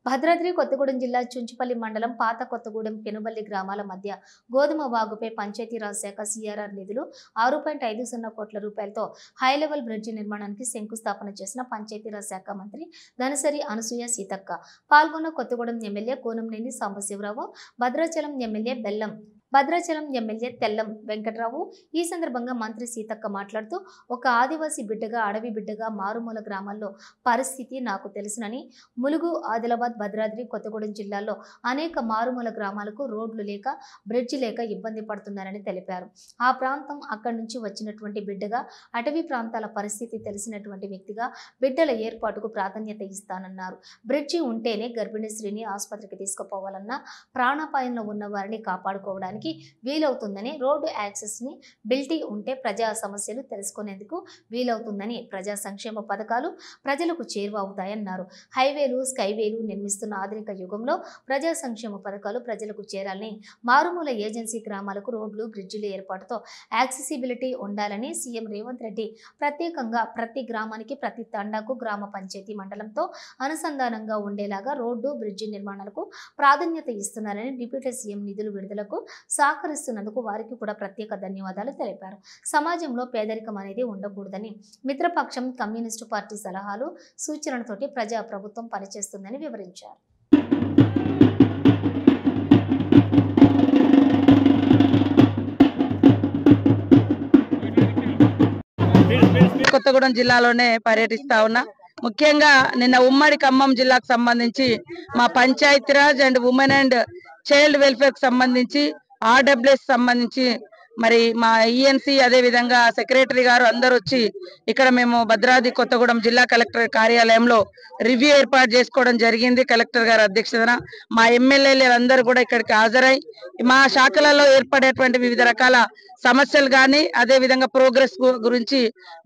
భద్రాద్రి కొత్తగూడెం జిల్లా చుంచుపల్లి మండలం పాత కొత్తగూడెం పెనుబల్లి గ్రామాల మధ్య గోధుమ వాగుపై పంచాయతీరాజ్ శాఖ సిఆర్ఆర్ నిధులు 6.50 కోట్ల రూపాయలతో హైలెవెల్ బ్రిడ్జి నిర్మాణానికి శంకుస్థాపన చేసిన పంచాయతీరాజ్ శాఖ మంత్రి ధనసరి అనసూయ సీతక్క పాల్గొన్న కొత్తగూడెం ఎమ్మెల్యే కోనంనేని సాంబశివరావు, భద్రాచలం ఎమ్మెల్యే తెల్లం వెంకట్రావు. ఈ సందర్భంగా మంత్రి సీతక్క మాట్లాడుతూ, ఒక ఆదివాసీ బిడ్డగా, అడవి బిడ్డగా మారుమూల గ్రామాల్లో పరిస్థితి నాకు తెలుసునని, ములుగు, ఆదిలాబాద్, భద్రాద్రి కొత్తగూడెం జిల్లాల్లో అనేక మారుమూల గ్రామాలకు రోడ్లు లేక, బ్రిడ్జి లేక ఇబ్బంది పడుతున్నారని తెలిపారు. ఆ ప్రాంతం అక్కడి నుంచి వచ్చినటువంటి బిడ్డగా, అటవీ ప్రాంతాల పరిస్థితి తెలిసినటువంటి వ్యక్తిగా బిడ్డల ఏర్పాటుకు ప్రాధాన్యత ఇస్తానన్నారు. బ్రిడ్జి ఉంటేనే గర్భిణీ స్త్రీని ఆసుపత్రికి తీసుకుపోవాలన్నా, ప్రాణాపాయంలో ఉన్న వారిని కాపాడుకోవడానికి వీలవుతుందని, రోడ్డు యాక్సెస్ ని బిల్టీ ఉంటే ప్రజా సమస్యలు తెలుసుకునేందుకు వీలవుతుందని, ప్రజా సంక్షేమ పథకాలు ప్రజలకు చేరువవుతాయన్నారు. హైవేలు, స్కైవేలు నిర్మిస్తున్న ఆధునిక యుగంలో ప్రజా సంక్షేమ పథకాలు ప్రజలకు చేరాలని, మారుమూల ఏజెన్సీ గ్రామాలకు రోడ్లు, బ్రిడ్జిల ఏర్పాటుతో యాక్సెసిబిలిటీ ఉండాలని సీఎం రేవంత్ రెడ్డి ప్రత్యేకంగా ప్రతి గ్రామానికి, ప్రతి తండాకు గ్రామ పంచాయతీ మండలంతో అనుసంధానంగా ఉండేలాగా రోడ్డు, బ్రిడ్జి నిర్మాణాలకు ప్రాధాన్యత ఇస్తున్నారని, డిప్యూటీ సీఎం నిధులు విడుదలకు సహకరిస్తున్నందుకు వారికి కూడా ప్రత్యేక ధన్యవాదాలు తెలిపారు. సమాజంలో పేదరికం అనేది ఉండకూడదని, మిత్రపక్షం కమ్యూనిస్టు పార్టీ సలహాలు, సూచనలతోటి ప్రజా ప్రభుత్వం పనిచేస్తుందని వివరించారు. కొత్తగూడెం జిల్లాలోనే పర్యటిస్తా ఉన్నా. ముఖ్యంగా నిన్న ఉమ్మడి ఖమ్మం జిల్లాకు సంబంధించి మా Panchayati Raj and women and child welfare కి సంబంధించి, ఆర్డబ్ల్యూఎస్ సంబంధించి మరి మా ఈఎన్సీ అదే విధంగా సెక్రటరీ గారు అందరూ వచ్చి ఇక్కడ మేము భద్రాద్రి కొత్తగూడెం జిల్లా కలెక్టర్ కార్యాలయంలో రివ్యూ ఏర్పాటు చేసుకోవడం జరిగింది. కలెక్టర్ గారి అధ్యక్షతన మా ఎమ్మెల్యేలు అందరూ కూడా ఇక్కడికి హాజరై మా శాఖలలో ఏర్పడేటువంటి వివిధ రకాల సమస్యలు కానీ, అదే విధంగా ప్రోగ్రెస్ గురించి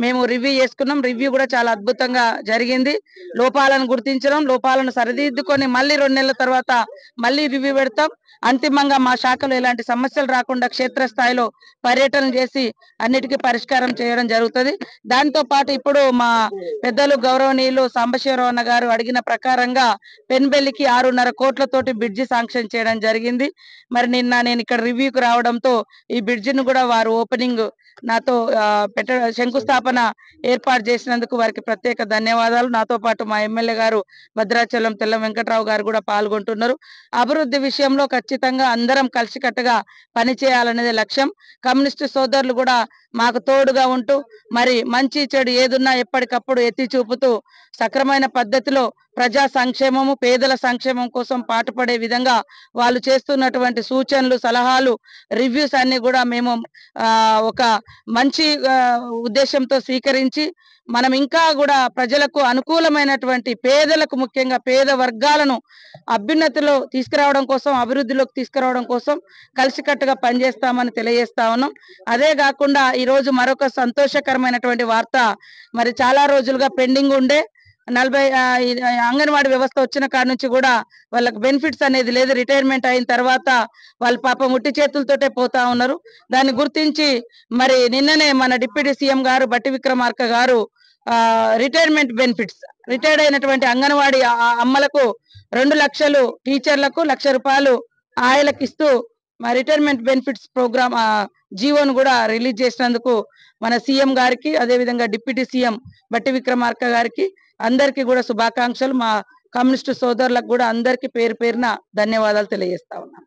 మేము రివ్యూ చేసుకున్నాం. రివ్యూ కూడా చాలా అద్భుతంగా జరిగింది. లోపాలను గుర్తించడం, లోపాలను సరిదిద్దుకొని మళ్ళీ 2 నెలల తర్వాత మళ్ళీ రివ్యూ పెడతాం. అంతిమంగా మా శాఖలో ఎలాంటి సమస్యలు రాకుండా క్షేత్రస్థాయిలో పర్యటన చేసి అన్నిటికీ పరిష్కారం చేయడం జరుగుతుంది. దాంతో పాటు ఇప్పుడు మా పెద్దలు గౌరవనీయులు సాంబశివరావు అన్న గారు అడిగిన ప్రకారంగా పెన్బెల్లికి 6.5 కోట్లతోటి బ్రిడ్జి శాంక్షన్ చేయడం జరిగింది. మరి నిన్న నేను ఇక్కడ రివ్యూకి రావడంతో ఈ బ్రిడ్జిని కూడా వారు ఓపెనింగ్ నాతో శంకుస్థాపన ఏర్పాటు చేసినందుకు వారికి ప్రత్యేక ధన్యవాదాలు. నాతో పాటు మా ఎమ్మెల్యే గారు భద్రాచలం తెల్లం వెంకట్రావు గారు కూడా పాల్గొంటున్నారు. అభివృద్ధి విషయంలో ఖచ్చితంగా అందరం కలిసికట్టుగా పనిచేయాలనేది లక్ష్యం. కమ్యూనిస్టు సోదరులు కూడా మాకు తోడుగా ఉంటూ మరి మంచి చెడు ఏదున్నా ఎప్పటికప్పుడు ఎత్తి చూపుతూ సక్రమైన పద్ధతిలో ప్రజా సంక్షేమము, పేదల సంక్షేమం కోసం పాటుపడే విధంగా వాళ్ళు చేస్తున్నటువంటి సూచనలు, సలహాలు, రివ్యూస్ అన్ని కూడా మేము ఒక మంచి ఉద్దేశంతో స్వీకరించి మనం ఇంకా కూడా ప్రజలకు అనుకూలమైనటువంటి, పేదలకు ముఖ్యంగా పేద వర్గాలను అభ్యున్నతిలో తీసుకురావడం కోసం, అభివృద్ధిలోకి తీసుకురావడం కోసం కలిసికట్టుగా పనిచేస్తామని తెలియజేస్తా ఉన్నాం. అదే కాకుండా ఈరోజు మరొక సంతోషకరమైనటువంటి వార్త, మరి చాలా రోజులుగా పెండింగ్ ఉండే 40 అంగన్వాడీ వ్యవస్థ వచ్చిన కాడ నుంచి కూడా వాళ్ళకి బెనిఫిట్స్ అనేది లేదు. రిటైర్మెంట్ అయిన తర్వాత వాళ్ళ పాపం ఉట్టి చేతులతోటే పోతా ఉన్నారు. దాన్ని గుర్తించి మరి నిన్ననే మన డిప్యూటీ సీఎం గారు బట్టి విక్రమార్క గారు రిటైర్మెంట్ బెనిఫిట్స్, రిటైర్డ్ అయినటువంటి అంగన్వాడీ అమ్మలకు 2 లక్షలు, టీచర్లకు 1 లక్ష రూపాయలు ఆయలకు ఇస్తూ మా రిటైర్మెంట్ బెనిఫిట్స్ ప్రోగ్రామ్ జీవోను కూడా రిలీజ్ చేసినందుకు మన సీఎం గారికి, అదే విధంగా డిప్యూటీ సీఎం బట్టి విక్రమార్క గారికి అందరికీ కూడా శుభాకాంక్షలు. మా కమ్యూనిస్టు సోదరులకు కూడా అందరికీ పేరు పేరున ధన్యవాదాలు తెలియజేస్తా ఉన్నాను.